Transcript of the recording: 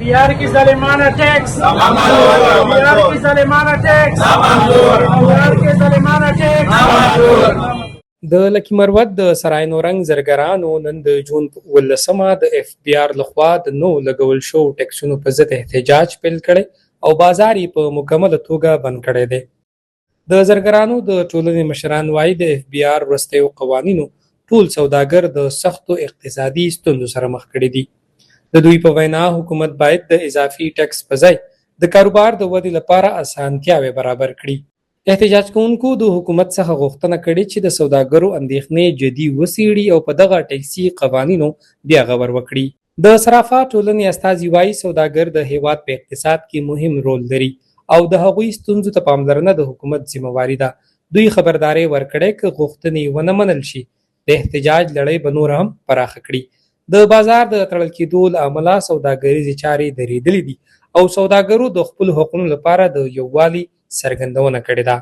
बिहार की ज़ालिमाना टैक्स, बिहार की ज़ालिमाना टैक्स, बिहार के ज़ालिमाना टैक्स. د لکي مروت د سرای نورنګ زرګرانو نن د جون 18مه د اف بی آر لخوا د نو لګول شو ټیکسونو په ضد احتجاج پیل کړي او بازار یې په مکمله توګه بند کړی دی. د زرګرانو د ټولنې مشران وایي د اف بی آر وروستیو قوانینو ټول سوداګر د سختو اقتصادي ستونزو سره مخ کړي دي. د دوی په وینا حکومت باید د اضافي ټیکس په ځای د کاروبار د ودې لپاره اسانتیاوې برابر کړي. احتجاج کوونکو د حکومت څخه غوښتنه کړې چې د سوداګرو اندېښنې جدي وڅېړي او په دغه ټیکسي قوانینو بیا غور وکړي. د صرافه ټولنې استازي وایي سوداګر د هیواد په اقتصاد کې مهم رول لري او د هغوی ستونزو ته پاملرنه د حکومت ذمہواري ده. دوی خبرداری ورکړې که غوښتنې ونه منل شي د احتجاج لړۍ به نور هم پراخه کړي. د بازار د تړل کېدو له امله سوداګریزې چارې درېدلې دي او سوداګرو د خپلو حقونو لپاره د یووالي څرګندونه کړې ده.